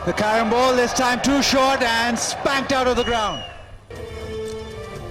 The carom ball this time too short and spanked out of the ground.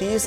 30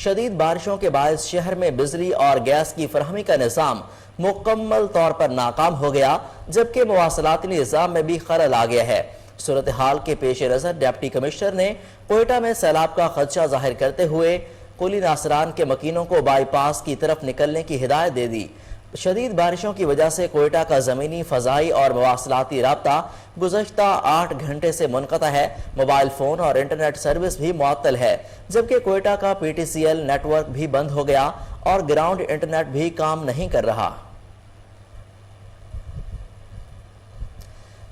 شدید بارشوں کے باعث شہر میں بجلی اور گیس کی فراہمی کا نظام مکمل طور پر ناکام ہو گیا، جبکہ مواصلاتی نظام میں بھی خلل آ گیا ہے۔ صورتحال کے پیش نظر ڈپٹی کمشنر نے کوئٹہ میں سیلاب کا خدشہ ظاہر کرتے ہوئے قلی ناصران کے مکینوں کو بائی پاس کی طرف نکلنے کی ہدایت دے دی۔ شدید بارشوں کی وجہ سے کوئٹہ کا زمینی، فضائی اور مواصلاتی رابطہ گزشتہ 8 گھنٹے سے منقطع ہے۔ موبائل فون اور انٹرنیٹ سروس بھی معطل ہے، جبکہ کوئٹہ کا P T C L network بھی بند ہو گیا اور گراؤنڈ انٹرنیٹ بھی کام نہیں کر رہا۔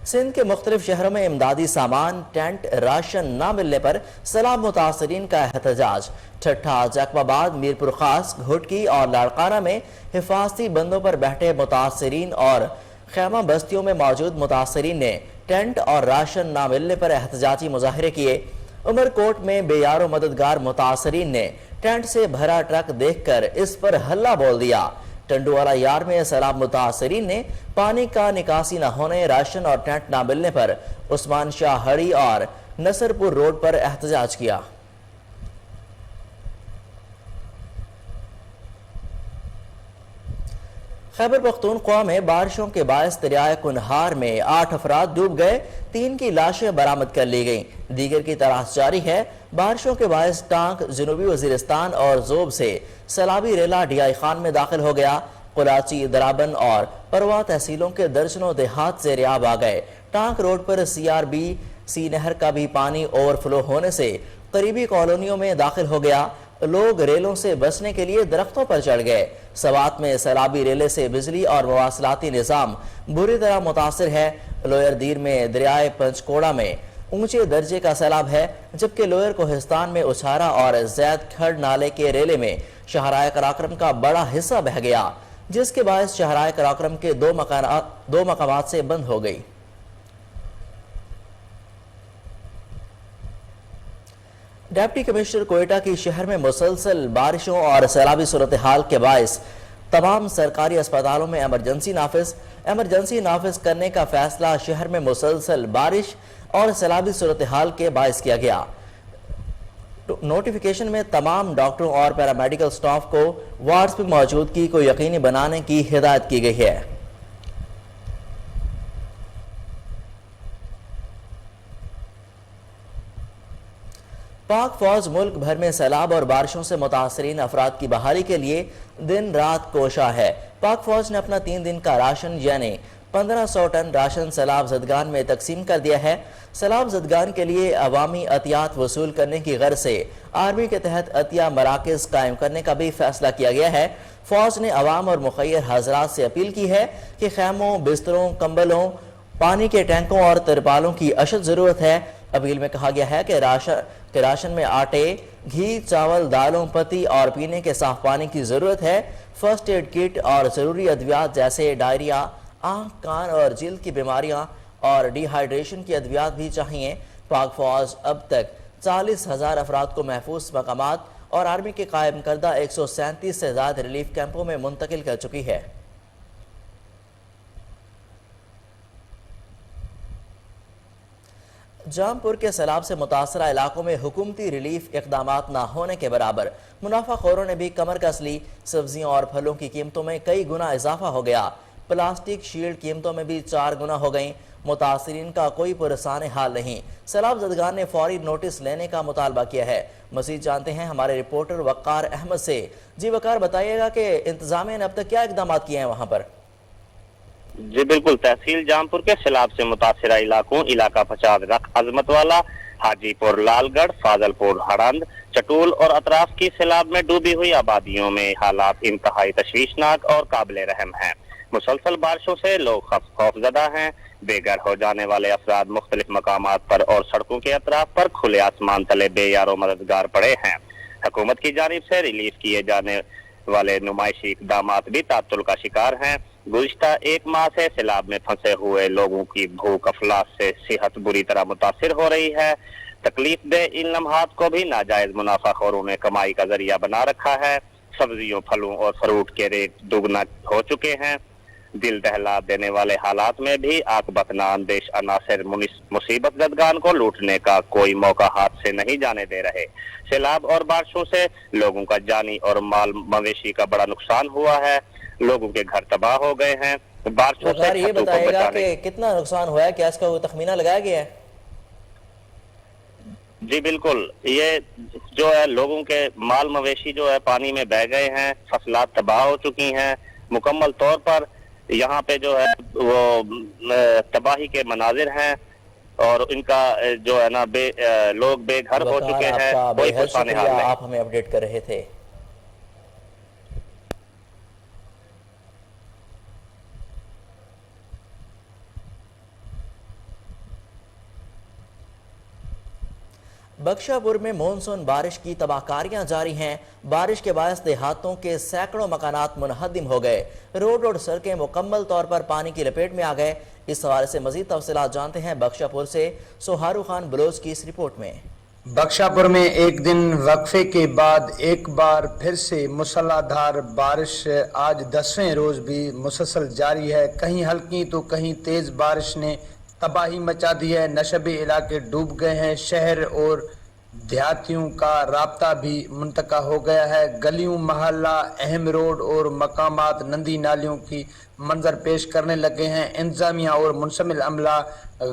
سندھ کے مختلف شہروں میں امدادی سامان، ٹینٹ، راشن نہ ملنے پر سیلاب متاثرین کا احتجاج۔ ٹھٹھا، جیکب آباد، میرپور خاص، گھٹکی اور لاڑکانہ میں حفاظتی بندوں پر بیٹھے متاثرین اور خیمہ بستیوں میں موجود متاثرین نے ٹینٹ اور راشن نہ ملنے پر احتجاجی مظاہرے کیے۔ عمرکوٹ میں بے یار و مددگار متاثرین نے ٹینٹ سے بھرا ٹرک دیکھ کر اس پر ہلہ بول دیا۔ ٹنڈو والا یار میں سیلاب متاثرین نے پانی کا نکاسی نہ ہونے، راشن اور ٹینٹ نہ ملنے پر عثمان شاہ ہڑی اور نصر پور روڈ پر احتجاج کیا۔ خیبر پختونخوا میں بارشوں کے باعث دریائے کنہار میں 8 افراد ڈوب گئے، 3 کی لاشیں برآمد کر لی گئیں، دیگر کی تلاش جاری ہے۔ بارشوں کے باعث ٹانک جنوبی وزیرستان اور زوب سے سیلابی ریلا ڈی آئی خان میں داخل ہو گیا۔ قلاچی، درابن اور پروا تحصیلوں کے درجنوں دیہات زیر آب آ گئے۔ ٹانک روڈ پر سی آر بی سی نہر کا بھی پانی اوور فلو ہونے سے قریبی کالونیوں میں داخل ہو گیا۔ لوگ ریلوں سے بچنے کے لیے درختوں پر چڑھ گئے۔ سوات میں سیلابی ریلے سے بجلی اور مواصلاتی نظام بری طرح متاثر ہے۔ لوئر دیر میں دریائے پنچکوڑا میں اونچے درجے کا سیلاب ہے، جبکہ لوئر کوہستان میں اچھارا اور زید کھڑ نالے کے ریلے میں شاہراہ قراقرم کا بڑا حصہ بہہ گیا، جس کے باعث شاہراہ قراقرم کے 2 مقامات سے بند ہو گئی۔ ڈپٹی کمشنر کوئٹہ کی شہر میں مسلسل بارشوں اور سیلابی صورتحال کے باعث تمام سرکاری اسپتالوں میں ایمرجنسی نافذ کرنے کا فیصلہ شہر میں مسلسل بارش اور سیلابی صورتحال کے باعث کیا گیا۔ نوٹیفیکیشن میں تمام ڈاکٹروں اور پیرامیڈیکل سٹاف کو وارڈز پر موجودگی کو یقینی بنانے کی ہدایت کی گئی ہے۔ پاک فوج ملک بھر میں سیلاب اور بارشوں سے متاثرین افراد کی بحالی کے لیے دن رات کوشاں ہے۔ پاک فوج نے اپنا 3 دن کا راشن یعنی 1500 ٹن راشن سیلاب زدگان میں تقسیم کر دیا ہے۔ سیلاب زدگان کے لیے عوامی عطیات وصول کرنے کی غرض سے آرمی کے تحت عطیہ مراکز قائم کرنے کا بھی فیصلہ کیا گیا ہے۔ فوج نے عوام اور مخیر حضرات سے اپیل کی ہے کہ خیموں، بستروں، کمبلوں، پانی کے ٹینکوں اور ترپالوں کی اشد ضرورت ہے۔ اپیل میں کہا گیا ہے کہ راشن میں آٹے، گھی، چاول، دالوں، پتی اور پینے کے صاف پانی کی ضرورت ہے۔ فرسٹ ایڈ کٹ اور ضروری ادویات جیسے ڈائریا، آنکھ، کان اور جلد کی بیماریاں اور ڈی ہائیڈریشن کی ادویات بھی چاہیے۔ پاک فوج اب تک 40,000 افراد کو محفوظ مقامات اور آرمی کے قائم کردہ 137 سے زیادہ ریلیف کیمپوں میں منتقل کر چکی ہے۔ جام پور کے سیلاب سے متاثرہ علاقوں میں حکومتی ریلیف اقدامات نہ ہونے کے برابر منافع خوروں نے بھی کمر کس لی۔ سبزیوں اور پھلوں کی قیمتوں میں کئی گنا اضافہ ہو گیا۔ پلاسٹک شیلڈ قیمتوں میں بھی 4 گنا ہو گئیں۔ متاثرین کا کوئی پرسان حال نہیں۔ سیلاب زدگان نے فوری نوٹس لینے کا مطالبہ کیا ہے۔ مزید جانتے ہیں ہمارے رپورٹر وقار احمد سے۔ جی وقار، بتائیے گا کہ انتظامیہ نے اب تک کیا اقدامات کیے ہیں وہاں پر؟ جی بالکل، تحصیل جامپور کے سیلاب سے متاثرہ علاقوں علاقہ پچاد رکھ عظمت والا، حاجی پور لال گڑھ، فاضل پور ہڑند، چٹول اور اطراف کی سیلاب میں ڈوبی ہوئی آبادیوں میں حالات انتہائی تشویشناک اور قابل رحم ہیں۔ مسلسل بارشوں سے لوگ خوف زدہ ہیں۔ بے گھر ہو جانے والے افراد مختلف مقامات پر اور سڑکوں کے اطراف پر کھلے آسمان تلے بے یار و مددگار پڑے ہیں۔ حکومت کی جانب سے ریلیف کیے جانے والے نمائشی اقدامات بھی تعطل کا شکار ہیں۔ گزشتہ 1 ماہ سے سیلاب میں پھنسے ہوئے لوگوں کی بھوک افلاس سے صحت بری طرح متاثر ہو رہی ہے۔ تکلیف دہ ان لمحات کو بھی ناجائز منافع خوروں نے کمائی کا ذریعہ بنا رکھا ہے۔ سبزیوں، پھلوں اور فروٹ کے ریٹ دوگنا ہو چکے ہیں۔ دل دہلا دینے والے حالات میں بھی عاقبت نااندیش عناصر مصیبت زدگان کو لوٹنے کا کوئی موقع ہاتھ سے نہیں جانے دے رہے۔ سیلاب اور بارشوں سے لوگوں کا جانی اور مال مویشی کا بڑا نقصان ہوا ہے، لوگوں کے گھر تباہ ہو گئے ہیں۔ بارشوں سے یہ بتائے گا کہ کتنا نقصان ہوا ہے، کیا اس کا کوئی تخمینہ لگایا گیا ہے؟ جی بالکل، یہ جو ہے لوگوں کے مال مویشی جو ہے پانی میں بہہ گئے ہیں، فصلات تباہ ہو چکی ہیں مکمل طور پر۔ یہاں پہ جو ہے وہ تباہی کے مناظر ہیں اور ان کا جو ہے نا لوگ بے گھر ہو چکے ہیں، کوئی پرسان حال نہیں۔ آپ ہمیں اپڈیٹ کر رہے تھے۔ بخشا پور میں مونسون بارش کی تباہ کاریاں جاری ہیں۔ بارش کے باعث دیہاتوں کے سینکڑوں مکانات منہدم ہو گئے، روڈ اور سڑکیں مکمل طور پر پانی کی لپیٹ میں آ گئے۔ اس حوالے سے مزید تفصیلات جانتے ہیں بخشا پور سے سہارو خان بلوچ کی اس رپورٹ میں۔ بخشا پور میں ایک دن وقفے کے بعد ایک بار پھر سے مسلح دھار بارش آج 10ویں روز بھی مسلسل جاری ہے۔ کہیں ہلکی تو کہیں تیز بارش نے تباہی مچا دی ہے، نشبے علاقے ڈوب گئے ہیں، شہر اور دیہاتیوں کا رابطہ بھی منقطع ہو گیا ہے۔ گلیوں، محلہ، اہم روڈ اور مقامات نندی نالیوں کی منظر پیش کرنے لگے ہیں۔ انتظامیہ اور منشمل عملہ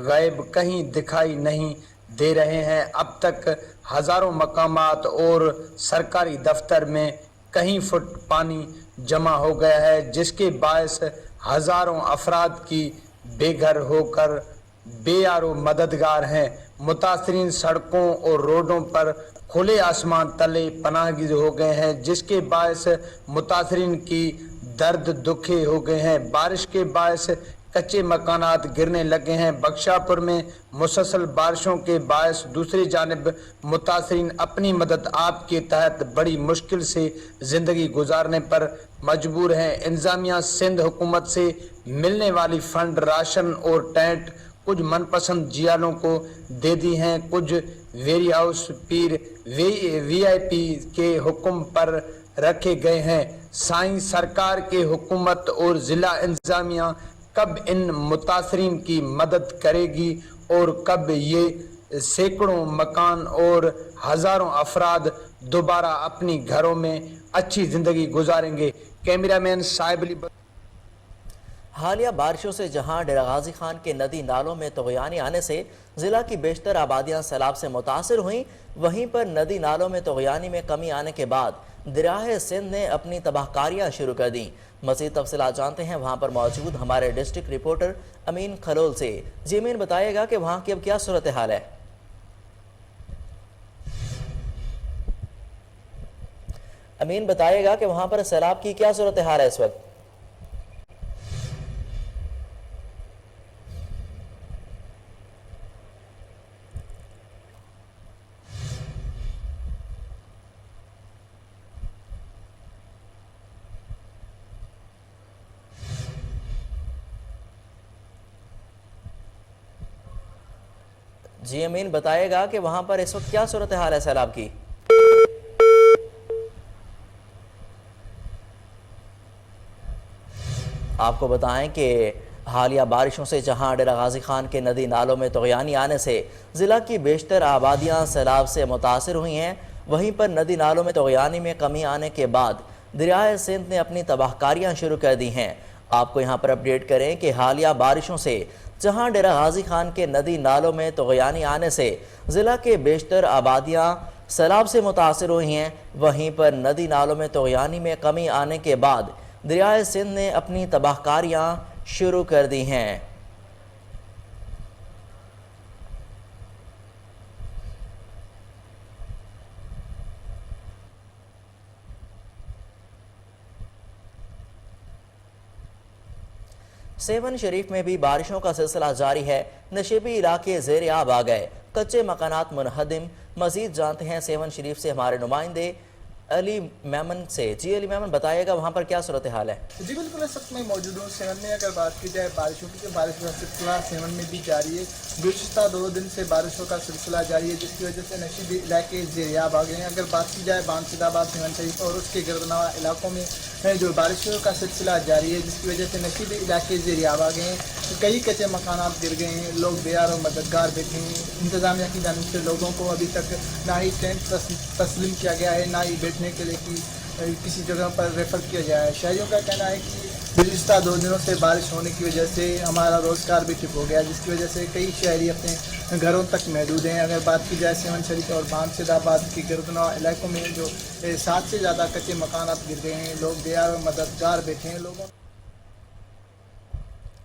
غائب کہیں دکھائی نہیں دے رہے ہیں۔ اب تک ہزاروں مقامات اور سرکاری دفتر میں کئی فٹ پانی جمع ہو گیا ہے، جس کے باعث ہزاروں افراد کی بے گھر ہو کر بے یارو مددگار ہیں۔ متاثرین سڑکوں اور روڈوں پر کھلے آسمان تلے پناہ گزین ہو گئے ہیں، جس کے باعث متاثرین کی درد دکھے ہو گئے ہیں۔ بارش کے باعث کچے مکانات گرنے لگے ہیں۔ بخشا پور میں مسلسل بارشوں کے باعث دوسری جانب متاثرین اپنی مدد آپ کے تحت بڑی مشکل سے زندگی گزارنے پر مجبور ہیں۔ انتظامیہ سندھ حکومت سے ملنے والی فنڈ، راشن اور ٹینٹ کچھ من پسند جیالوں کو دے دی ہیں، کچھ ویری ہاؤس پیر وی آئی پی کے حکم پر رکھے گئے ہیں۔ سائیں سرکار کے حکومت اور ضلع انتظامیہ کب ان متاثرین کی مدد کرے گی اور کب یہ سینکڑوں مکان اور ہزاروں افراد دوبارہ اپنی گھروں میں اچھی زندگی گزاریں گے؟ کیمرہ مین صاحب علی۔ حالیہ بارشوں سے جہاں ڈیرہ غازی خان کے ندی نالوں میں طغیانی آنے سے ضلع کی بیشتر آبادیاں سیلاب سے متاثر ہوئیں، وہیں پر ندی نالوں میں طغیانی میں کمی آنے کے بعد دریائے سندھ نے اپنی تباہ کاریاں شروع کر دیں۔ مزید تفصیلات جانتے ہیں وہاں پر موجود ہمارے ڈسٹرکٹ رپورٹر امین خلول سے۔ جی امین، بتائیے گا کہ وہاں کی اب کیا صورتحال ہے؟ امین، بتائیے گا کہ وہاں پر سیلاب کی کیا صورتحال ہے اس وقت؟ جی امین، بتائیے گا کہ وہاں پر اس وقت کیا صورتحال ہے سیلاب کی؟ آپ کو بتائیں کہ حالیہ بارشوں سے جہاں ڈیرہ غازی خان کے ندی نالوں میں طغیانی آنے سے ضلع کی بیشتر آبادیاں سیلاب سے متاثر ہوئی ہیں، وہیں پر ندی نالوں میں طغیانی میں کمی آنے کے بعد دریائے سندھ نے اپنی تباہ کاریاں شروع کر دی ہیں۔ آپ کو یہاں پر اپڈیٹ کریں کہ حالیہ بارشوں سے جہاں ڈیرہ غازی خان کے ندی نالوں میں طغیانی آنے سے ضلع کے بیشتر آبادیاں سیلاب سے متاثر ہوئی ہیں، وہیں پر ندی نالوں میں طغیانی میں کمی آنے کے بعد دریائے سندھ نے اپنی تباہ کاریاں شروع کر دی ہیں۔ سیون شریف میں بھی بارشوں کا سلسلہ جاری ہے، نشیبی علاقے زیر آب آ گئے، کچے مکانات منہدم۔ مزید جانتے ہیں سیون شریف سے ہمارے نمائندے علی میمن سے۔ جی علی میمن بتائیے گا وہاں پر کیا صورتحال ہے؟ جی بالکل اس وقت میں موجود ہوں سیون میں۔ اگر بات کی جائے بارشوں کی تو بارش کا سلسلہ سیون میں بھی جاری ہے۔ گزشتہ 2 دن سے بارشوں کا سلسلہ جاری ہے، جس کی وجہ سے نشیبی علاقے زیریاب آ گئے ہیں۔ اگر بات کی جائے بانسد آباد، سیون شریف اور اس کے گردنواح علاقوں میں جو بارشوں کا سلسلہ جاری ہے، جس کی وجہ سے نشیبی علاقے زیریاب آ گئے ہیں۔ کئی کچے مکانات گر گئے ہیں، لوگ بیار اور مددگار بیٹھے ہیں۔ انتظامیہ کی جانب سے لوگوں کو ابھی تک نہ ہی ٹینٹ تسلیم کیا گیا ہے، نہ ہی بیٹھنے کے لیے کسی جگہ پر ریفر کیا جائے۔ شہریوں کا کہنا ہے کہ گزشتہ 2 دنوں سے بارش ہونے کی وجہ سے ہمارا روزگار بھی ٹھپ ہو گیا، جس کی وجہ سے کئی شہری اپنے گھروں تک محدود ہیں۔ اگر بات کی جائے سیون شریف اور بانسد آباد کے گردنواح علاقوں میں جو 7 سے زیادہ کچے مکانات گر گئے ہیں، لوگ بیار اور مددگار بیٹھے ہیں۔ لوگوں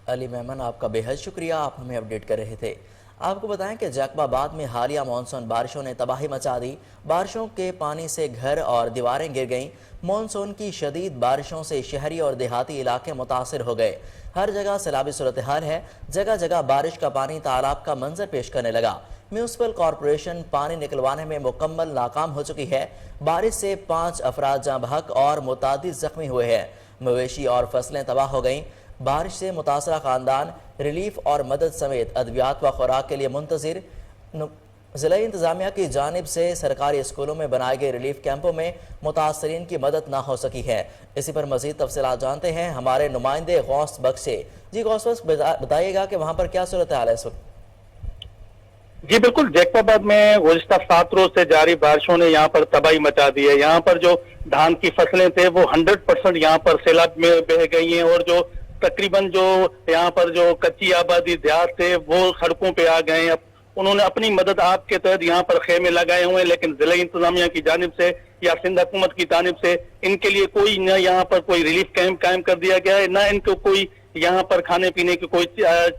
علی میمن آپ کا بے حد شکریہ، آپ ہمیں اپڈیٹ کر رہے تھے۔ آپ کو بتائیں کہ جیکب آباد میں حالیہ مانسون بارشوں نے تباہی مچا دی۔ بارشوں کے پانی سے گھر اور دیواریں گر گئیں۔ مانسون کی شدید بارشوں سے شہری اور دیہاتی علاقے متاثر ہو گئے۔ ہر جگہ سیلابی صورتحال ہے، جگہ جگہ بارش کا پانی تالاب کا منظر پیش کرنے لگا۔ میونسپل کارپوریشن پانی نکلوانے میں مکمل ناکام ہو چکی ہے۔ بارش سے 5 افراد جاں بحق اور متعدد زخمی ہوئے ہیں۔ مویشی اور فصلیں تباہ ہو گئیں۔ بارش سے متاثرہ خاندان ریلیف اور مدد سمیت ادویات و خوراک کے لیے منتظر۔ ضلعی انتظامیہ کی جانب سے سرکاری اسکولوں میں بنائے گئے ریلیف کیمپوں میں متاثرین کی مدد نہ ہو سکی ہے۔ اسی پر مزید تفصیلات جانتے ہیں ہمارے نمائندے غوث بخش سے۔ جی غوث بخش بتائیے گا کہ وہاں پر کیا صورتحال ہے اس وقت؟ جی بالکل، جیکب آباد میں گزشتہ 7 روز سے جاری بارشوں نے یہاں پر تباہی مچا دی ہے۔ یہاں پر جو دھان کی فصلیں تھے وہ 100% یہاں پر سیلاب میں بہہ گئی ہیں، اور جو تقریباً جو یہاں پر جو کچی آبادی دیہات تھے وہ سڑکوں پہ آ گئے ہیں۔ انہوں نے اپنی مدد آپ کے تحت یہاں پر خیمے لگائے ہوئے ہیں، لیکن ضلعی انتظامیہ کی جانب سے یا سندھ حکومت کی جانب سے ان کے لیے کوئی نہ یہاں پر کوئی ریلیف کیمپ قائم کر دیا گیا ہے، نہ ان کو کوئی یہاں پر کھانے پینے کی کوئی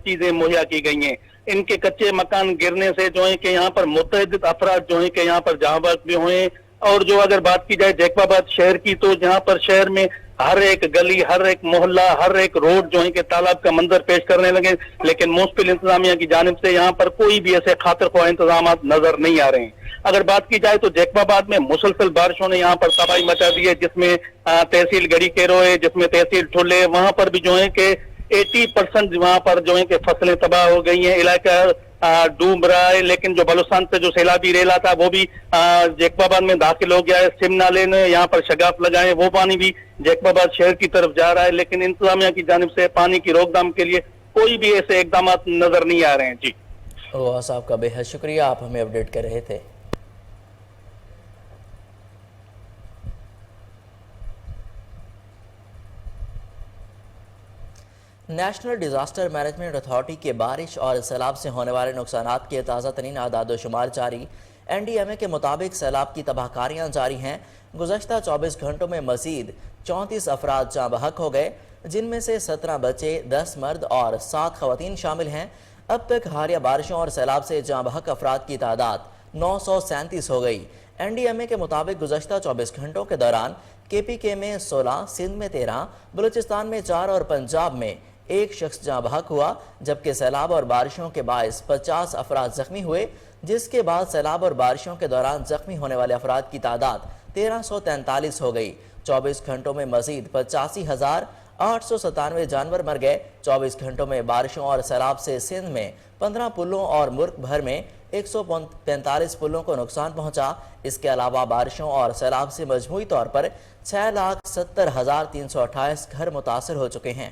چیزیں مہیا کی گئی ہیں۔ ان کے کچے مکان گرنے سے جو ہے کہ یہاں پر متعدد افراد جو ہیں کہ یہاں پر جاں بحق بھی ہوئے ہیں۔ اور جو اگر بات کی جائے جیکب آباد شہر کی، تو جہاں پر شہر میں ہر ایک گلی، ہر ایک محلہ، ہر ایک روڈ جو ہے کہ تالاب کا منظر پیش کرنے لگے، لیکن میونسپل انتظامیہ کی جانب سے یہاں پر کوئی بھی ایسے خاطر خواہ انتظامات نظر نہیں آ رہے ہیں۔ اگر بات کی جائے تو جیکب آباد میں مسلسل بارشوں نے یہاں پر تباہی مچا دی ہے، جس میں تحصیل گڑی کیروئے، جس میں تحصیل ٹھلے، وہاں پر بھی جو ہے کہ 80% وہاں پر جو ہے کہ فصلیں تباہ ہو گئی ہیں، علاقہ ڈوب رہا ہے۔ لیکن جو بلوچستان سے جو سیلابی ریلا تھا وہ بھی جیکب آباد میں داخل ہو گیا ہے۔ سم نالے نے یہاں پر شگاف لگائے، وہ پانی بھی جیکب آباد شہر کی طرف جا رہا ہے، لیکن انتظامیہ کی جانب سے پانی کی روک تھام کے لیے کوئی بھی ایسے اقدامات نظر نہیں آ رہے ہیں۔ جی غوث صاحب کا بے حد شکریہ، آپ ہمیں اپڈیٹ کر رہے تھے۔ نیشنل ڈیزاسٹر مینجمنٹ اتھارٹی کے بارش اور سیلاب سے ہونے والے نقصانات کے تازہ ترین اعداد و شمار جاری۔ این ڈی ایم اے کے مطابق سیلاب کی تباہ کاریاں جاری ہیں۔ گزشتہ 24 گھنٹوں میں مزید 34 افراد جاں بحق ہو گئے، جن میں سے 17 بچے، 10 مرد اور 7 خواتین شامل ہیں۔ اب تک حالیہ بارشوں اور سیلاب سے جاں بحق افراد کی تعداد 937 ہو گئی۔ این ڈی ایم اے کے مطابق گزشتہ 24 گھنٹوں کے دوران کے پی کے میں 16، سندھ میں 13، بلوچستان میں 4 اور پنجاب میں 1 شخص جاں بحق ہوا، جبکہ سیلاب اور بارشوں کے باعث 50 افراد زخمی ہوئے، جس کے بعد سیلاب اور بارشوں کے دوران زخمی ہونے والے افراد کی تعداد 1343 ہو گئی۔ 24 گھنٹوں میں مزید 85,897 جانور مر گئے۔ 24 گھنٹوں میں بارشوں اور سیلاب سے سندھ میں 15 پلوں اور ملک بھر میں 145 پلوں کو نقصان پہنچا۔ اس کے علاوہ بارشوں اور سیلاب سے مجموعی طور پر 6,70,328 گھر متاثر ہو چکے ہیں۔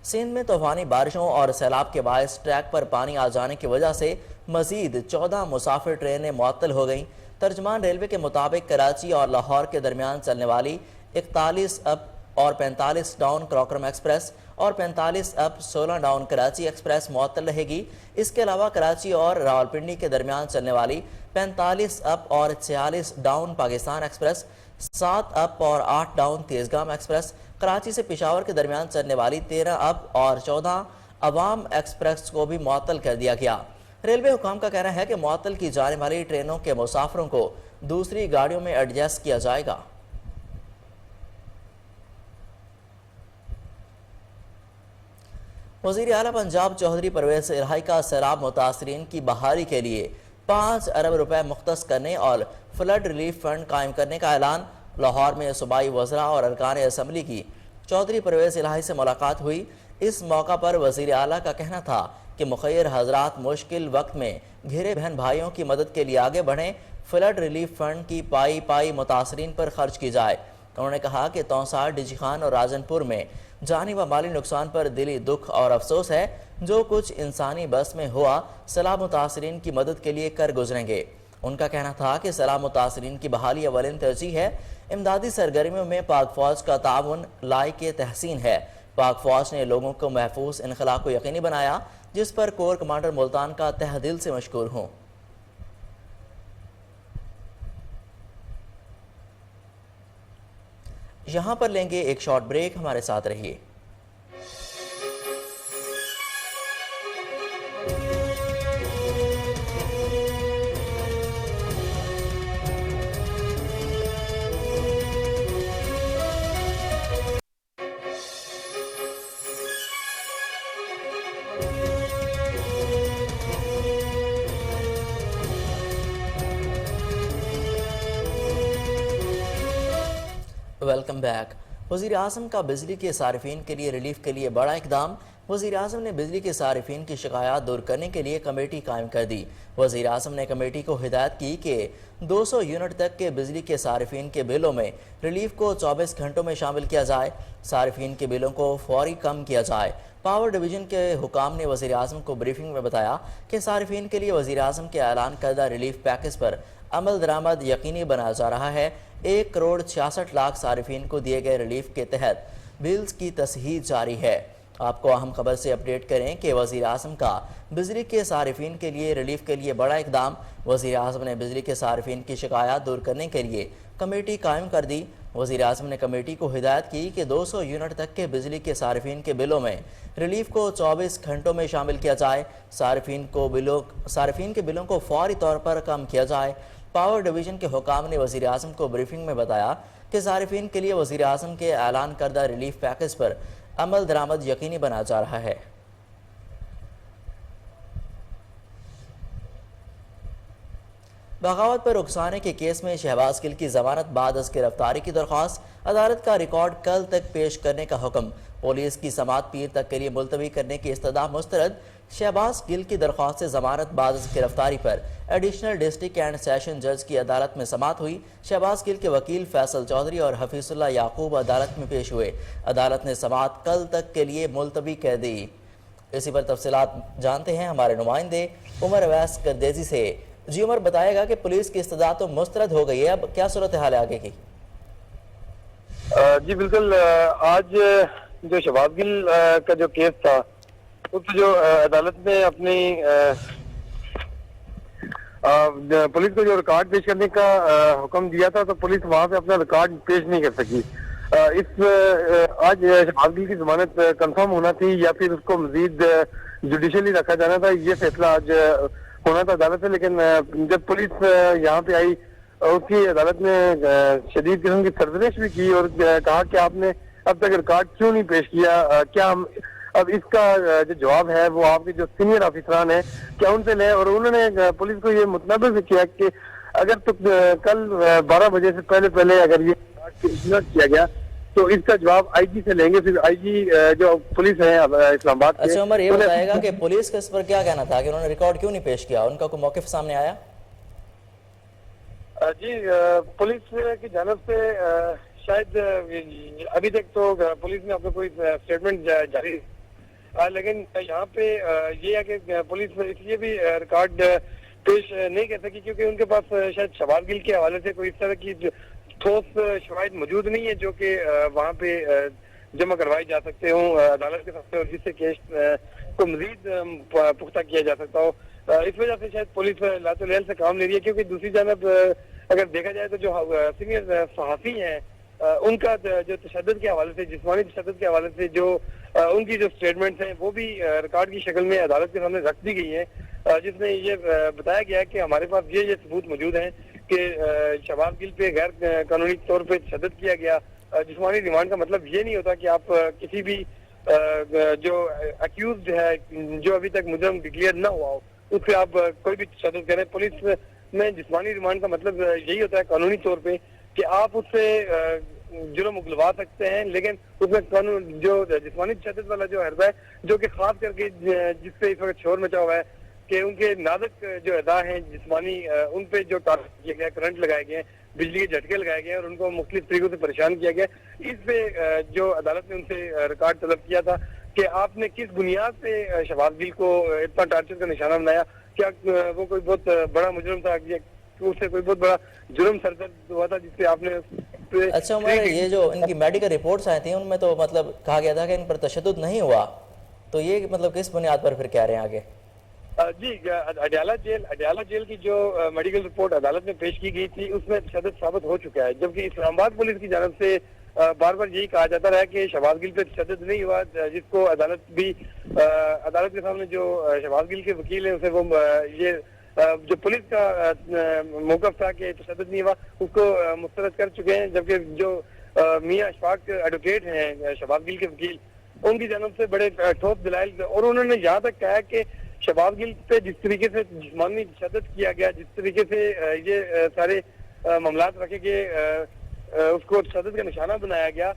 سندھ میں طوفانی بارشوں اور سیلاب کے باعث ٹریک پر پانی آ جانے کی وجہ سے مزید 14 مسافر ٹرینیں معطل ہو گئیں۔ ترجمان ریلوے کے مطابق کراچی اور لاہور کے درمیان چلنے والی 41 اپ اور 45 ڈاؤن کراکرم ایکسپریس اور 45 اپ 16 ڈاؤن کراچی ایکسپریس معطل رہے گی۔ اس کے علاوہ کراچی اور راولپنڈی کے درمیان چلنے والی 45 اپ اور 46 ڈاؤن پاکستان ایکسپریس، 7 اپ اور 8 ڈاؤن تیزگام ایکسپریس، کراچی سے پشاور کے درمیان چلنے والی 13 اپ اور 14 عوام ایکسپریس کو بھی معطل کر دیا گیا۔ ریلوے حکام کا کہنا ہے کہ معطل کی جانے والی ٹرینوں کے مسافروں کو دوسری گاڑیوں میں ایڈجسٹ کیا جائے گا۔ وزیر اعلیٰ پنجاب چودھری پرویز الہی کا سیلاب متاثرین کی بحالی کے لیے 5 ارب روپے مختص کرنے اور فلڈ ریلیف فنڈ قائم کرنے کا اعلان۔ لاہور میں صوبائی وزراء اور ارکان اسمبلی کی چودھری پرویز الہی سے ملاقات ہوئی۔ اس موقع پر وزیر اعلیٰ کا کہنا تھا کہ مخیر حضرات مشکل وقت میں گھرے بہن بھائیوں کی مدد کے لیے آگے بڑھیں، فلڈ ریلیف فنڈ کی پائی متاثرین پر خرچ کی جائے۔ انہوں نے کہا کہ تونسار، ڈیجی خان اور راجن پور میں جانی و مالی نقصان پر دلی دکھ اور افسوس ہے۔ جو کچھ انسانی بس میں ہوا سیلاب متاثرین کی مدد کے لیے کر گزریں گے۔ ان کا کہنا تھا کہ سیلاب متاثرین کی بحالی اولین ترجیح ہے۔ امدادی سرگرمیوں میں پاک فوج کا تعاون لائق تحسین ہے۔ پاک فوج نے لوگوں کو محفوظ انخلاء کو یقینی بنایا، جس پر کور کمانڈر ملتان کا تہ دل سے مشکور ہوں۔ یہاں پر لیں گے ایک شارٹ بریک، ہمارے ساتھ رہیے۔ Welcome back. وزیر اعظم کا بجلی کے صارفین کے لیے ریلیف کے لیے بڑا اقدام۔ وزیر اعظم نے بجلی کے صارفین کی شکایات دور کرنے کے لیے کمیٹی قائم کر دی۔ وزیر اعظم نے کمیٹی کو ہدایت کی کہ 200 یونٹ تک کے بجلی کے صارفین کے بلوں میں ریلیف کو 24 گھنٹوں میں شامل کیا جائے۔ صارفین کے بلوں کو فوری کم کیا جائے۔ پاور ڈویژن کے حکام نے وزیر اعظم کو بریفنگ میں بتایا کہ صارفین کے لیے وزیر اعظم کے اعلان کردہ ریلیف پیکج پر عمل درآمد یقینی بنایا جا رہا ہے۔ 1 کروڑ 66 لاکھ صارفین کو دیے گئے ریلیف کے تحت بلز کی تصحیح جاری ہے۔ آپ کو اہم خبر سے اپڈیٹ کریں کہ وزیر اعظم کا بجلی کے صارفین کے لیے ریلیف کے لیے بڑا اقدام۔ وزیر اعظم نے بجلی کے صارفین کی شکایات دور کرنے کے لیے کمیٹی قائم کر دی۔ وزیر اعظم نے کمیٹی کو ہدایت کی کہ 200 یونٹ تک کے بجلی کے صارفین کے بلوں میں ریلیف کو 24 گھنٹوں میں شامل کیا جائے۔ صارفین کے بلوں کو فوری طور پر کم کیا جائے۔ پاور ڈویژن کے حکام نے وزیر اعظم کو بریفنگ میں بتایا کہ صارفین کے لیے وزیر اعظم کے اعلان کردہ ریلیف پیکج پر عمل درآمد یقینی بنایا جا رہا ہے۔ بغاوت پر اکسانے کے کیس میں شہباز گل کی ضمانت بعد از گرفتاری کی درخواست، عدالت کا ریکارڈ کل تک پیش کرنے کا حکم۔ پولیس کی سماعت پیر تک کے لیے ملتوی کرنے کی استدعا مسترد۔ شہباز گل کی درخواست سے ضمانت بعد از گرفتاری پر ایڈیشنل ڈسٹرکٹ اینڈ سیشن جج کی عدالت میں سماعت ہوئی۔ شہباز گل کے وکیل فیصل چودھری اور حفیظ اللہ یعقوب عدالت میں پیش ہوئے۔ عدالت نے سماعت کل تک کے لیے ملتوی کر دی۔ اسی پر تفصیلات جانتے ہیں ہمارے نمائندے عمر اویس کردیزی سے۔ جی عمر، بتائے گا کہ پولیس کی استدعا تو مسترد ہو گئی ہے، اب کیا صورتحال ہے آگے کی؟ جی بالکل، آج جو شہباز گل کا جو کیس تھا اس جو عدالت نے اپنی پولیس کو جو ریکارڈ پیش کرنے کا حکم دیا تھا تو پولیس وہاں پہ اپنا ریکارڈ پیش نہیں کر سکی۔ آج شہباز گل کی ضمانت کنفرم ہونا تھی یا پھر اس کو مزید جوڈیشلی رکھا جانا تھا، یہ فیصلہ آج ہونا تھا عدالت سے، لیکن جب پولیس یہاں پہ آئی اس کی عدالت نے شدید قسم کی سرزنش بھی کی اور کہا کہ آپ نے اب تک ریکارڈ کیوں نہیں پیش کیا، کیا ہم اب اس کا جو جواب ہے وہ آپ کے جو سینئر آفیسران ہیں کیا ان سے لیں، اور انہوں نے پولیس کو یہ متنبہ بھی کیا کہ اگر تو کل 12 بجے سے پہلے اگر یہ پیش نہ کیا گیا تو اس کا جواب آئی جی سے لیں گے۔ پھر آئی جی جو پولیس ہے اسلام آباد کے۔ اچھا عمر، یہ بتائے گا کہ پولیس کا اس پر کیا کہنا تھا کہ انہوں نے ریکارڈ کیوں نہیں پیش کیا، ان کا کوئی موقف سامنے آیا؟ جی پولیس کی جانب سے شاید ابھی تک تو پولیس نے اپنا کوئی اسٹیٹمنٹ جاری، لیکن یہاں پہ یہ ہے کہ پولیس اس لیے بھی ریکارڈ پیش نہیں کر سکی کیونکہ ان کے پاس شاید شہباز گل کے حوالے سے کوئی اس طرح کی ٹھوس شواہد موجود نہیں ہے جو کہ وہاں پہ جمع کروائی جا سکتے ہوں عدالت کے سامنے اور جس سے کیس کو مزید پختہ کیا جا سکتا ہو۔ اس وجہ سے شاید پولیس لا تلیل سے کام لے رہی ہے، کیونکہ دوسری جانب اگر دیکھا جائے تو جو سینئر صحافی ہیں ان کا جو تشدد کے حوالے سے، جسمانی تشدد کے حوالے سے جو ان کی جو سٹیٹمنٹس ہیں وہ بھی ریکارڈ کی شکل میں عدالت کے سامنے رکھ دی گئی ہیں، جس میں یہ بتایا گیا ہے کہ ہمارے پاس یہ ثبوت موجود ہیں کہ شہباز گل پہ غیر قانونی طور پہ تشدد کیا گیا۔ جسمانی ریمانڈ کا مطلب یہ نہیں ہوتا کہ آپ کسی بھی جو اکیوزڈ ہے, جو ابھی تک مجرم ڈکلیئر نہ ہوا ہو, اس پہ آپ کوئی بھی تشدد کریں. پولیس میں جسمانی ریمانڈ کا مطلب یہی ہوتا ہے قانونی طور پہ کہ آپ اس سے جرم اگلوا سکتے ہیں, لیکن اس میں قانون جو جسمانی تشدد والا جو حربہ ہے, جو کہ خاص کر کے جس پہ اس وقت شور مچا ہوا ہے کہ ان کے نازک جو اعضاء ہیں جسمانی, ان پہ جو ٹارگٹ کیا گیا, کرنٹ لگائے گئے ہیں, بجلی کے جھٹکے لگائے گئے اور ان کو مختلف طریقوں سے پریشان کیا گیا. اس پہ جو عدالت نے ان سے ریکارڈ طلب کیا تھا کہ آپ نے کس بنیاد پہ شہباز گل کو اتنا ٹارچر کا نشانہ بنایا, کیا وہ کوئی بہت بڑا مجرم تھا, اس سے کوئی بہت بڑا جرم سرزد ہوا تھا جس پہ آپ نے. اچھا عمر, یہ جو ان کی میڈیکل رپورٹس آئی تھیں ان میں تو مطلب کہا گیا تھا کہ ان پر تشدد نہیں ہوا, تو یہ مطلب کس بنیاد پر پھر کہہ رہے ہیں آگے؟ جی, اڈیالہ جیل کی جو میڈیکل رپورٹ عدالت میں پیش کی گئی تھی اس میں تشدد ثابت ہو چکا ہے, جبکہ اسلام آباد پولیس کی جانب سے بار بار یہی کہا جاتا رہا کہ شہباز گل پہ تشدد نہیں ہوا, جس کو عدالت کے سامنے جو شہباز گل کے وکیل ہیں اسے وہ یہ جو پولیس کا موقف تھا کہ تشدد نہیں ہوا اس کو مسترد کر چکے ہیں. جبکہ جو میاں اشفاق ایڈوکیٹ ہیں شہباز گل کے وکیل, ان کی جانب سے بڑے ٹھوس دلائل, اور انہوں نے یہاں تک کہا کہ شہباز گل پہ جس طریقے سے جسمانی تشدد کیا گیا, جس طریقے سے یہ سارے معاملات رکھے کہ اس کو تشدد کا نشانہ بنایا گیا,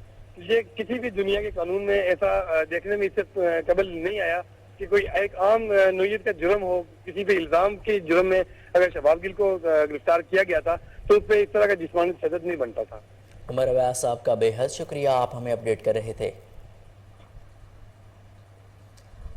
یہ کسی بھی دنیا کے قانون میں ایسا دیکھنے میں اس سے قبل نہیں آیا کہ کوئی ایک عام نوعیت کا جرم ہو. کسی بھی الزام کے جرم میں اگر شہباز گل کو گرفتار کیا گیا تھا تو اس پہ اس طرح کا جسمانی تشدد نہیں بنتا تھا. عمر اویس صاحب کا بے حد شکریہ, آپ ہمیں اپڈیٹ کر رہے تھے.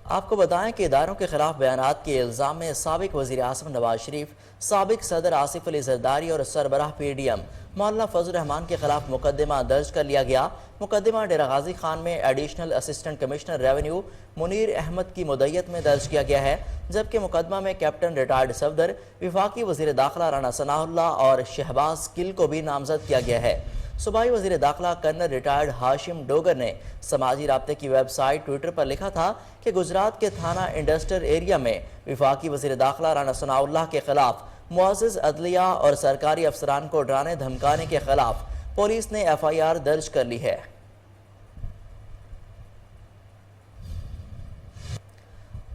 آپ کو بتائیں کہ اداروں کے خلاف بیانات کے الزام میں سابق وزیر اعظم نواز شریف, سابق صدر آصف علی زرداری اور سربراہ پی ڈی ایم مولانا فضل الرحمان کے خلاف مقدمہ درج کر لیا گیا. مقدمہ ڈیرہ غازی خان میں additional assistant commissioner revenue Munir Ahmed کی مدعیت میں درج کیا گیا ہے, جبکہ مقدمہ میں کیپٹن ریٹائرڈ صفدر, وفاقی وزیر داخلہ رانا ثناء اللہ اور شہباز گل کو بھی نامزد کیا گیا ہے. صوبائی وزیر داخلہ کرنل ریٹائرڈ ہاشم ڈوگر نے سماجی رابطے کی ویب سائٹ ٹویٹر پر لکھا تھا کہ گجرات کے تھانہ انڈسٹریل ایریا میں وفاقی وزیر داخلہ رانا ثناء اللہ کے خلاف معزز عدلیہ اور سرکاری افسران کو ڈرانے دھمکانے کے خلاف پولیس نے ایف آئی آر درج کر لی ہے.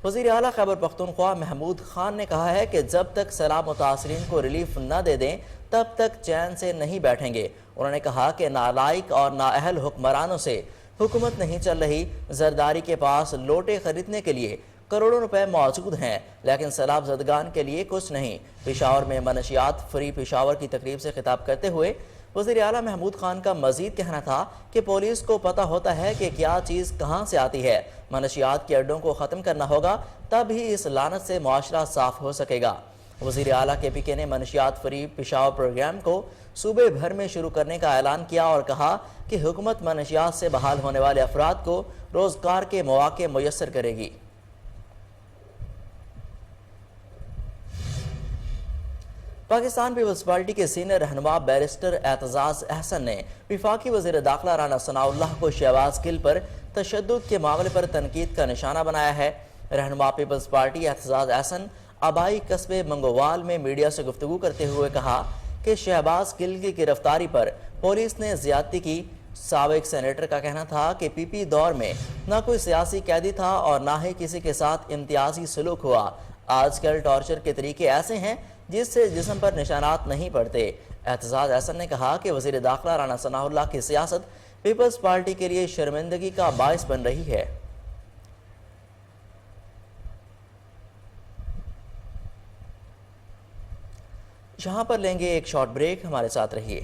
وزیر اعلیٰ خیبر پختونخوا محمود خان نے کہا ہے کہ جب تک سیلاب متاثرین کو ریلیف نہ دے دیں تب تک چین سے نہیں بیٹھیں گے. انہوں نے کہا کہ نالائق اور نااہل حکمرانوں سے حکومت نہیں چل رہی. زرداری کے پاس لوٹے خریدنے کے لیے کروڑوں روپے موجود ہیں لیکن سیلاب زدگان کے لیے کچھ نہیں. پشاور میں منشیات فری پشاور کی تقریب سے خطاب کرتے ہوئے وزیر اعلیٰ محمود خان کا مزید کہنا تھا کہ پولیس کو پتہ ہوتا ہے کہ کیا چیز کہاں سے آتی ہے. منشیات کے اڈوں کو ختم کرنا ہوگا, تب ہی اس لعنت سے معاشرہ صاف ہو سکے گا. وزیر اعلیٰ کے پی کے نے منشیات فری پشاور پروگرام کو صوبے بھر میں شروع کرنے کا اعلان کیا اور کہا کہ حکومت منشیات سے بحال ہونے والے افراد کو روزگار کے مواقع میسر کرے گی. پاکستان پیپلز پارٹی کے سینئر رہنما بیرسٹر اعتزاز احسن نے وفاقی وزیر داخلہ رانا ثناء اللہ کو شہباز گل پر تشدد کے معاملے پر تنقید کا نشانہ بنایا ہے. رہنما پیپلز پارٹی اعتزاز احسن آبائی قصبے منگووال میں میڈیا سے گفتگو کرتے ہوئے کہا کہ شہباز گل کی گرفتاری پر پولیس نے زیادتی کی. سابق سینیٹر کا کہنا تھا کہ پی پی دور میں نہ کوئی سیاسی قیدی تھا اور نہ ہی کسی کے ساتھ امتیازی سلوک ہوا. آج کل ٹارچر کے طریقے ایسے ہیں جس سے جسم پر نشانات نہیں پڑتے. اعتزاز احسن نے کہا کہ وزیر داخلہ رانا ثناء اللہ کی سیاست پیپلز پارٹی کے لیے شرمندگی کا باعث بن رہی ہے. یہاں پر لیں گے ایک شارٹ بریک, ہمارے ساتھ رہیے.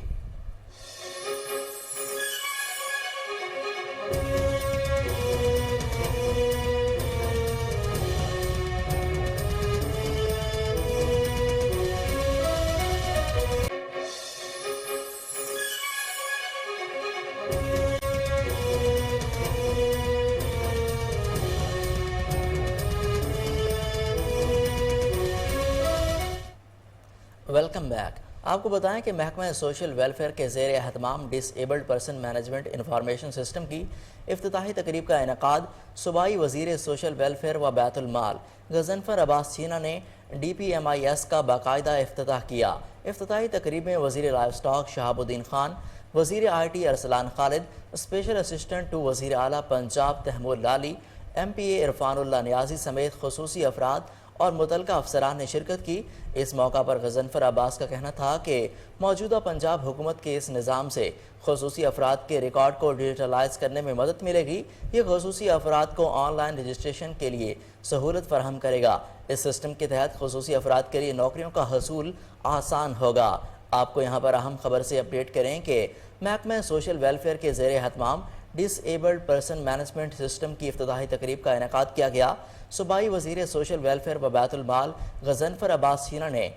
Welcome back. آپ کو بتائیں کہ محکمہ سوشل ویلفیئر کے زیر اہتمام disabled person management information system کی افتتاحی تقریب کا انعقاد صوبائی وزیر سوشل ویلفیئر و بیت المال غضنفر عباس چینا نے ڈی پی MIS کا باقاعدہ افتتاح کیا. افتتاحی تقریب میں وزیر life stock Shahabuddin Khan, وزیر I T Arsalan Khalid, special assistant to وزیر اعلیٰ Punjab Taimur Lali, M P A Irfanullah Niazi سمیت خصوصی افراد اور متعلقہ افسران نے شرکت کی۔ اس موقع پر غضنفر عباس کا کہنا تھا کہ موجودہ پنجاب حکومت کے اس نظام سے خصوصی افراد کے ریکارڈ کو ڈیجیٹلائز کرنے میں مدد ملے گی۔ یہ خصوصی افراد کو آن لائن رجسٹریشن کے لیے سہولت فراہم کرے گا۔ اس سسٹم کے تحت خصوصی افراد کے لیے نوکریوں کا حصول آسان ہوگا۔ آپ کو یہاں پر اہم خبر سے اپڈیٹ کریں کہ محکمہ سوشل ویلفیئر کے زیر اہتمام disabled person management system کی افتتاحی تقریب کا انعقاد کیا گیا۔ صوبائی وزیر سوشل ویلفیئر و بیت المال غضنفر عباس شینا نے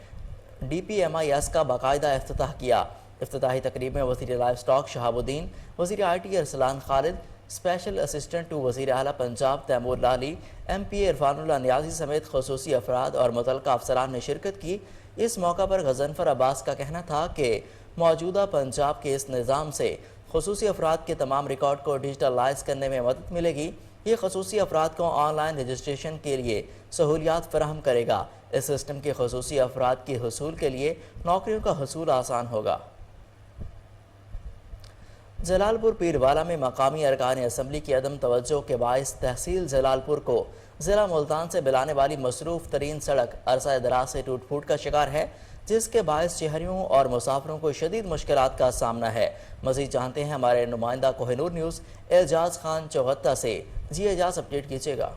D P M I S کا باقاعدہ افتتاح کیا۔ افتتاحی تقریب میں وزیر لائف سٹاک شہاب الدین، وزیر I T Arsalan Khalid, special assistant to وزیر اعلیٰ Punjab Taimur Lali, M P A Irfanullah Niazi سمیت خصوصی افراد اور متعلقہ افسران نے شرکت کی۔ اس موقع پر غضنفر عباس کا کہنا تھا کہ موجودہ پنجاب کے اس نظام سے خصوصی افراد کے تمام ریکارڈ کو ڈیجیٹلائز کرنے میں مدد ملے گی۔ یہ خصوصی افراد کو آن لائن رجسٹریشن کے لیے سہولیات فراہم کرے گا۔ اس سسٹم کے خصوصی افراد کے حصول کے لیے نوکریوں کا حصول آسان ہوگا۔ جلال پور پیروالا میں مقامی ارکان اسمبلی کی عدم توجہ کے باعث تحصیل جلال پور کو ضلع ملتان سے ملانے والی مصروف ترین سڑک عرصہ دراز سے ٹوٹ پھوٹ کا شکار ہے، جس کے باعث شہریوں اور مسافروں کو شدید مشکلات کا سامنا ہے۔ مزید جانتے ہیں ہمارے نمائندہ کوہ نور نیوز اعجاز خان چوہتہ سے۔ جی اعجاز، اپڈیٹ کیجیے گا۔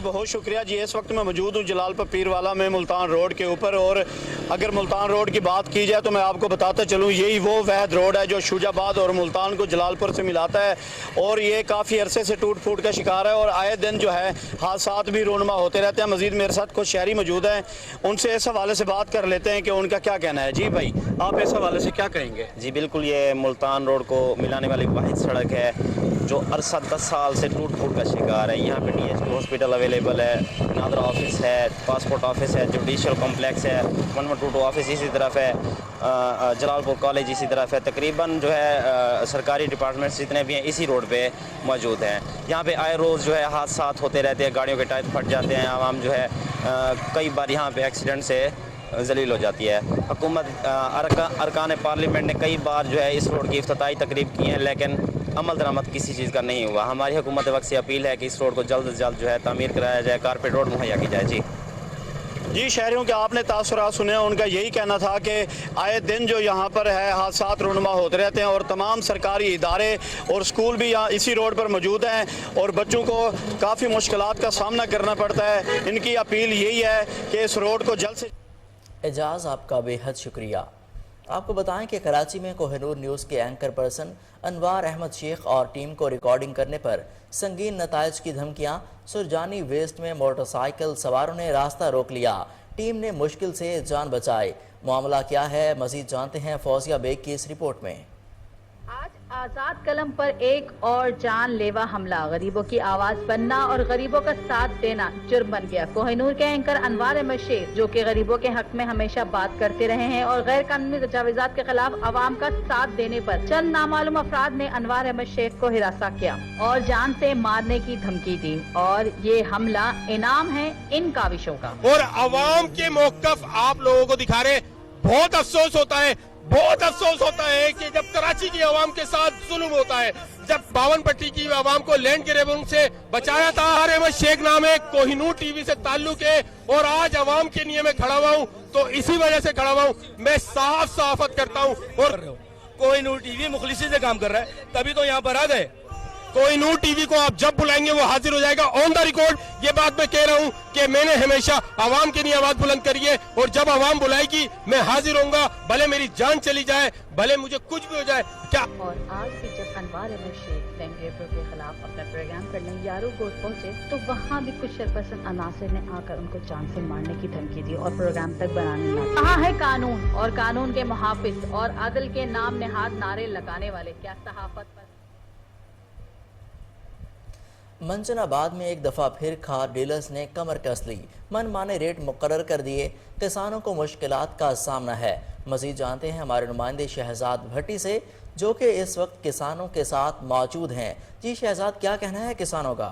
بہت شکریہ جی۔ اس وقت میں موجود ہوں جلال پور پیروالا میں ملتان روڈ کے اوپر، اور اگر ملتان روڈ کی بات کی جائے تو میں آپ کو بتاتا چلوں یہی وہ واحد روڈ ہے جو شوجہ آباد اور ملتان کو جلال پور سے ملاتا ہے، اور یہ کافی عرصے سے ٹوٹ پھوٹ کا شکار ہے اور آئے دن جو ہے حادثات بھی رونما ہوتے رہتے ہیں۔ مزید میرے ساتھ کچھ شہری موجود ہیں، ان سے اس حوالے سے بات کر لیتے ہیں کہ ان کا کیا کہنا ہے۔ جی بھائی، آپ اس حوالے سے کیا کہیں گے؟ جی بالکل، یہ ملتان روڈ کو ملانے والی واحد سڑک ہے جو عرصہ 10 سال سے ٹوٹ پھوٹ کا شکار ہے۔ یہاں پہ D H P hospital available ہے، نادرا آفس ہے، پاسپورٹ آفس ہے، جوڈیشل کمپلیکس ہے، 1122 آفس اسی طرف ہے، جلال پور کالج اسی طرف ہے۔ تقریباً جو ہے سرکاری ڈپارٹمنٹس جتنے بھی ہیں اسی روڈ پہ موجود ہیں۔ یہاں پہ آئے روز جو ہے حادثات ہوتے رہتے ہیں، گاڑیوں کے ٹائر پھٹ جاتے ہیں، عوام جو ہے کئی بار یہاں پہ ایکسیڈنٹ سے ذلیل ہو جاتی ہے۔ حکومت ارکان پارلیمنٹ نے کئی بار جو ہے اس روڈ کی افتتاحی تقریب کی ہیں، لیکن عمل درآمد کسی چیز کا نہیں ہوا۔ ہماری حکومت وقت سے اپیل ہے کہ اس روڈ کو جلد از جلد جو ہے تعمیر کرایا جائے، کارپیٹ روڈ مہیا کی جائے۔ جی، شہریوں کے آپ نے تاثرات سنے، ان کا یہی کہنا تھا کہ آئے دن جو یہاں پر ہے حادثات رونما ہوتے رہتے ہیں، اور تمام سرکاری ادارے اور سکول بھی یہاں اسی روڈ پر موجود ہیں اور بچوں کو کافی مشکلات کا سامنا کرنا پڑتا ہے۔ ان کی اپیل یہی ہے کہ اس روڈ کو جلد سے اعجاز، آپ کا بے حد شکریہ۔ آپ کو بتائیں کہ کراچی میں کوہ نور نیوز کے اینکر پرسن انوار احمد شیخ اور ٹیم کو ریکارڈنگ کرنے پر سنگین نتائج کی دھمکیاں۔ سرجانی ویسٹ میں موٹر سائیکل سواروں نے راستہ روک لیا، ٹیم نے مشکل سے جان بچائی۔ معاملہ کیا ہے، مزید جانتے ہیں فوزیہ بیگ کی اس رپورٹ میں۔ آج آزاد قلم پر ایک اور جان لیوا حملہ، غریبوں کی آواز بننا اور غریبوں کا ساتھ دینا جرم بن گیا۔ کوہ نور کے اینکر انوار احمد شیخ، جو کہ غریبوں کے حق میں ہمیشہ بات کرتے رہے ہیں اور غیر قانونی تجاوزات کے خلاف عوام کا ساتھ دینے پر چند نامعلوم افراد نے انوار احمد شیخ کو ہراساں کیا اور جان سے مارنے کی دھمکی دی، اور یہ حملہ انعام ہے ان کاوشوں کا۔ اور عوام کے موقف آپ لوگوں کو دکھا رہے، بہت افسوس ہوتا ہے کہ جب کراچی کی عوام کے ساتھ ظلم ہوتا ہے، جب باون پٹی کی عوام کو لینڈ گریبنگ سے بچایا تھا۔ انوار احمد شیخ نام ہے، کوہ نور ٹی وی سے تعلق ہے، اور آج عوام کے لیے میں کھڑا ہوا ہوں تو اسی وجہ سے کھڑا ہوا ہوں۔ میں صاف صحافت کرتا ہوں، اور کوہ نور ٹی وی مخلصی سے کام کر رہا ہے، تبھی تو یہاں پر آ گئے۔ کوہ نور ٹی وی کو آپ جب بلائیں گے وہ حاضر ہو جائے گا۔ آن دا ریکارڈ یہ بات میں کہہ رہا ہوں کہ میں نے ہمیشہ عوام کے لیے آواز بلند کری ہے، اور جب عوام بلائے گی میں حاضر ہوں گا، بھلے میری جان چلی جائے، بھلے مجھے کچھ بھی ہو جائے۔ کیا اور آج بھی جب انوار احمد شیخ لینڈ گریبنگ کے خلاف اپنا پروگرام کرنے یارو گوٹ پہنچے تو وہاں بھی کچھ شرپسند عناصر نے آ کر ان کو جان سے مارنے کی دھمکی دی اور پروگرام تک بنانے لگے۔ کہاں ہے قانون اور قانون کے محافظ اور عدل کے نام نہاد نعرے لگانے والے؟ کیا صحافت پر منجن آباد میں ایک دفعہ پھر کھاد ڈیلرز نے کمر کس لی، من مانے ریٹ مقرر کر دیے، کسانوں کو مشکلات کا سامنا ہے۔ مزید جانتے ہیں ہمارے نمائندے شہزاد بھٹی سے، جو کہ اس وقت کسانوں کے ساتھ موجود ہیں۔ جی شہزاد، کیا کہنا ہے کسانوں کا؟